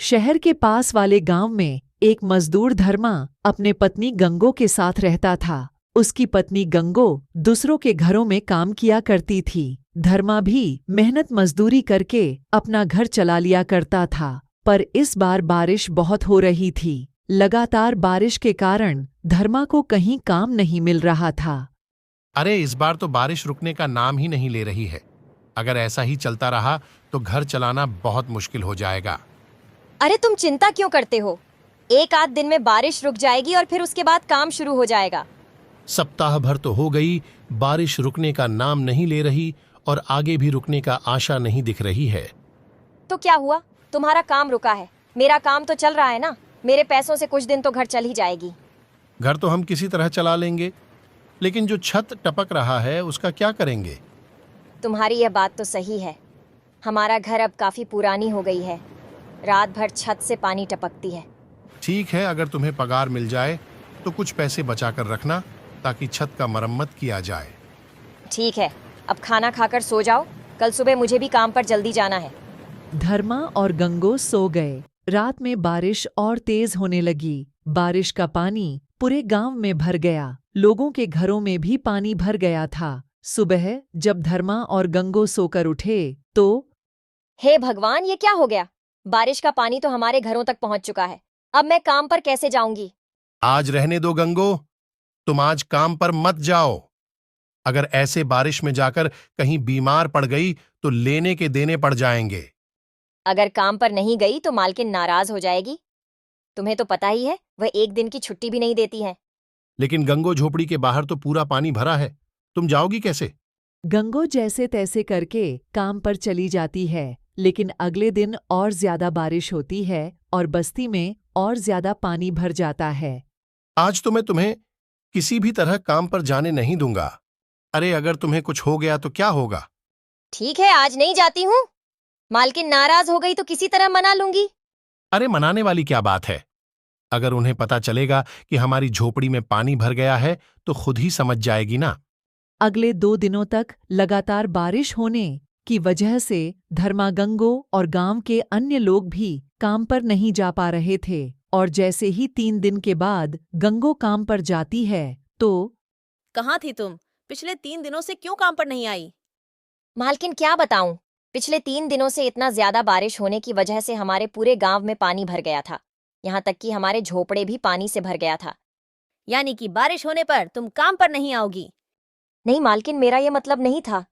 शहर के पास वाले गांव में एक मजदूर धर्मा अपने पत्नी गंगो के साथ रहता था। उसकी पत्नी गंगो दूसरों के घरों में काम किया करती थी। धर्मा भी मेहनत मजदूरी करके अपना घर चला लिया करता था। पर इस बार बारिश बहुत हो रही थी। लगातार बारिश के कारण धर्मा को कहीं काम नहीं मिल रहा था। अरे इस बार तो बारिश रुकने का नाम ही नहीं ले रही है। अगर ऐसा ही चलता रहा तो घर चलाना बहुत मुश्किल हो जाएगा। अरे तुम चिंता क्यों करते हो? एक आध दिन में बारिश रुक जाएगी और फिर उसके बाद काम शुरू हो जाएगा। सप्ताह भर तो हो गई, बारिश रुकने का नाम नहीं ले रही और आगे भी रुकने का आशा नहीं दिख रही है। तो क्या हुआ? तुम्हारा काम रुका है, मेरा काम तो चल रहा है ना। मेरे पैसों से कुछ दिन तो घर चल ही जाएगी। घर तो हम किसी तरह चला लेंगे, लेकिन जो छत टपक रहा है उसका क्या करेंगे? तुम्हारी यह बात तो सही है। हमारा घर अब काफी पुरानी हो गई है। रात भर छत से पानी टपकती है। ठीक है, अगर तुम्हें पगार मिल जाए तो कुछ पैसे बचा कर रखना ताकि छत का मरम्मत किया जाए। ठीक है, अब खाना खाकर सो जाओ। कल सुबह मुझे भी काम पर जल्दी जाना है। धर्मा और गंगो सो गए। रात में बारिश और तेज होने लगी। बारिश का पानी पूरे गांव में भर गया। लोगों के घरों में भी पानी भर गया था। सुबह जब धर्मा और गंगो सोकर उठे तो हे भगवान, ये क्या हो गया? बारिश का पानी तो हमारे घरों तक पहुंच चुका है। अब मैं काम पर कैसे जाऊंगी? आज रहने दो गंगो, तुम आज काम पर मत जाओ। अगर ऐसे बारिश में जाकर कहीं बीमार पड़ गई तो लेने के देने पड़ जाएंगे। अगर काम पर नहीं गई तो मालकिन नाराज हो जाएगी। तुम्हें तो पता ही है, वह एक दिन की छुट्टी भी नहीं देती है। लेकिन गंगो झोपड़ी के बाहर तो पूरा पानी भरा है, तुम जाओगी कैसे? गंगो जैसे तैसे करके काम पर चली जाती है। लेकिन अगले दिन और ज्यादा बारिश होती है और बस्ती में और ज्यादा पानी भर जाता है। आज तो मैं तुम्हें किसी भी तरह काम पर जाने नहीं दूंगा। अरे अगर तुम्हें कुछ हो गया तो क्या होगा? ठीक है, आज नहीं जाती हूँ। मालकिन नाराज हो गई तो किसी तरह मना लूंगी। अरे मनाने वाली क्या बात है? अगर उन्हें पता चलेगा कि हमारी झोपड़ी में पानी भर गया है तो खुद ही समझ जाएगी ना। अगले 2 दिनों तक लगातार बारिश होने की वजह से धर्मा, गंगो और गांव के अन्य लोग भी काम पर नहीं जा पा रहे थे। और जैसे ही 3 दिन के बाद गंगो काम पर जाती है तो कहाँ थी तुम? पिछले 3 दिनों से क्यों काम पर नहीं आई? मालकिन क्या बताऊं, पिछले 3 दिनों से इतना ज्यादा बारिश होने की वजह से हमारे पूरे गांव में पानी भर गया था। यहाँ तक कि हमारे झोपड़े भी पानी से भर गया था। यानी कि बारिश होने पर तुम काम पर नहीं आओगी? नहीं मालकिन, मेरा ये मतलब नहीं था।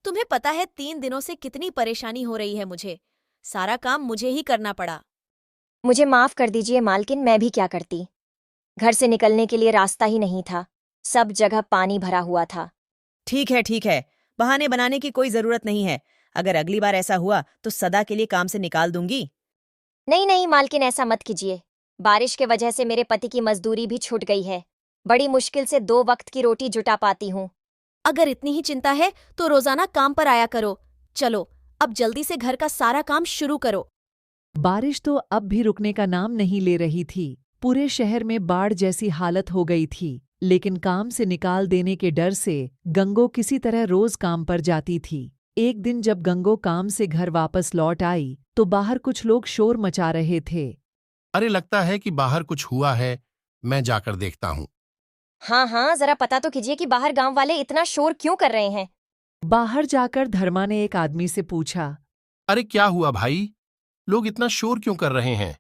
तुम्हें पता है 3 दिनों से कितनी परेशानी हो रही है मुझे। सारा काम मुझे ही करना पड़ा। मुझे माफ कर दीजिए मालकिन, मैं भी क्या करती। घर से निकलने के लिए रास्ता ही नहीं था। सब जगह पानी भरा हुआ था। ठीक है, बहाने बनाने की कोई जरूरत नहीं है। अगर अगली बार ऐसा हुआ तो सदा के लिए काम से निकाल दूंगी। नहीं नहीं मालकिन, ऐसा मत कीजिए। बारिश के वजह से मेरे पति की मजदूरी भी छूट गई है। बड़ी मुश्किल से 2 वक्त की रोटी जुटा पाती हूँ। अगर इतनी ही चिंता है तो रोजाना काम पर आया करो। चलो अब जल्दी से घर का सारा काम शुरू करो। बारिश तो अब भी रुकने का नाम नहीं ले रही थी। पूरे शहर में बाढ़ जैसी हालत हो गई थी। लेकिन काम से निकाल देने के डर से गंगो किसी तरह रोज काम पर जाती थी। एक दिन जब गंगो काम से घर वापस लौट आई तो बाहर कुछ लोग शोर मचा रहे थे। अरे लगता है कि बाहर कुछ हुआ है, मैं जाकर देखता हूँ। हाँ, जरा पता तो कीजिए कि बाहर गांव वाले इतना शोर क्यों कर रहे हैं। बाहर जाकर धर्मा ने एक आदमी से पूछा। अरे क्या हुआ भाई, लोग इतना शोर क्यों कर रहे हैं?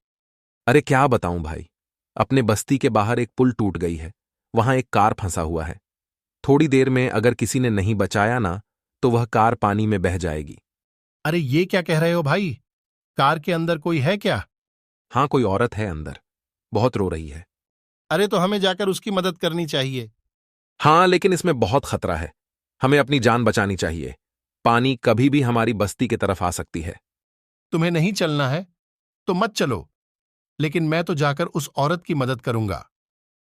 अरे क्या बताऊं भाई, अपने बस्ती के बाहर एक पुल टूट गई है। वहां एक कार फंसा हुआ है। थोड़ी देर में अगर किसी ने नहीं बचाया ना तो वह कार पानी में बह जाएगी। अरे ये क्या कह रहे हो भाई? कार के अंदर कोई है क्या? हाँ, कोई औरत है अंदर, बहुत रो रही है। अरे तो हमें जाकर उसकी मदद करनी चाहिए। हाँ, लेकिन इसमें बहुत खतरा है। हमें अपनी जान बचानी चाहिए। पानी कभी भी हमारी बस्ती की तरफ आ सकती है। तुम्हें नहीं चलना है तो मत चलो, लेकिन मैं तो जाकर उस औरत की मदद करूंगा।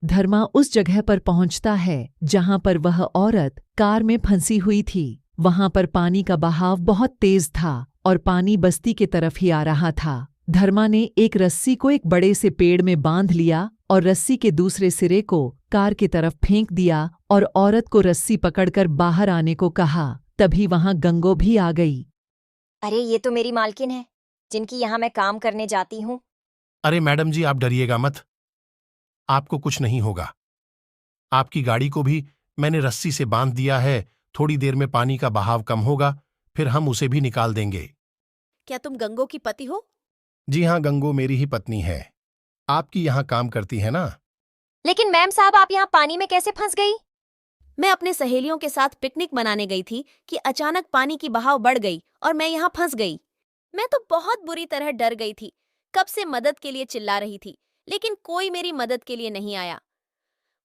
धर्मा उस जगह पर पहुंचता है जहां पर वह औरत कार में फंसी हुई थी। वहां पर पानी का बहाव बहुत तेज था और पानी बस्ती की तरफ ही आ रहा था। धर्मा ने एक रस्सी को एक बड़े से पेड़ में बांध लिया और रस्सी के दूसरे सिरे को कार की तरफ फेंक दिया और औरत को रस्सी पकड़कर बाहर आने को कहा। तभी वहां गंगो भी आ गई। अरे ये तो मेरी मालकिन है। जिनकी यहाँ मैं काम करने जाती हूँ। अरे मैडम जी, आप डरिएगा मत। आपको कुछ नहीं होगा। आपकी गाड़ी को भी मैंने रस्सी से बांध दिया है। थोड़ी देर में पानी का बहाव कम होगा, फिर हम उसे भी निकाल देंगे। क्या तुम गंगो की पति हो? जी हाँ, गंगो मेरी ही पत्नी है। आपकी यहाँ काम करती है ना? लेकिन मैम साहब, आप यहाँ पानी में कैसे फंस गई? मैं अपने सहेलियों के साथ पिकनिक मनाने गई थी कि अचानक पानी की बहाव बढ़ गई और मैं यहाँ फंस गई। मैं तो बहुत बुरी तरह डर गई थी। कब से मदद के लिए चिल्ला रही थी, लेकिन कोई मेरी मदद के लिए नहीं आया।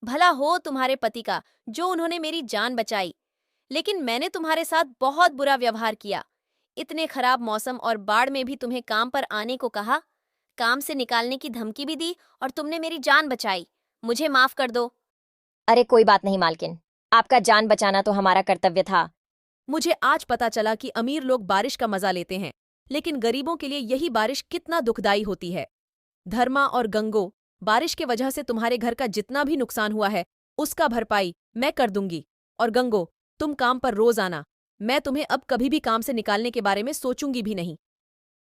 भला हो तुम्हारे पति का जो उन्होंने मेरी जान बचाई, लेकिन मैंने तुम्हारे साथ बहुत बुरा व्यवहार किया। इतने खराब मौसम और बाढ़ में भी तुम्हें काम पर आने को कहा, काम से निकालने की धमकी भी दी और तुमने मेरी जान बचाई। मुझे माफ कर दो। अरे कोई बात नहीं मालकिन, आपका जान बचाना तो हमारा कर्तव्य था। मुझे आज पता चला कि अमीर लोग बारिश का मजा लेते हैं, लेकिन गरीबों के लिए यही बारिश कितना दुखदाई होती है। धर्मा और गंगो, बारिश के वजह से तुम्हारे घर का जितना भी नुकसान हुआ है उसका भरपाई मैं कर दूंगी। और गंगो, तुम काम पर रोज आना। मैं तुम्हें अब कभी भी काम से निकालने के बारे में सोचूंगी भी नहीं।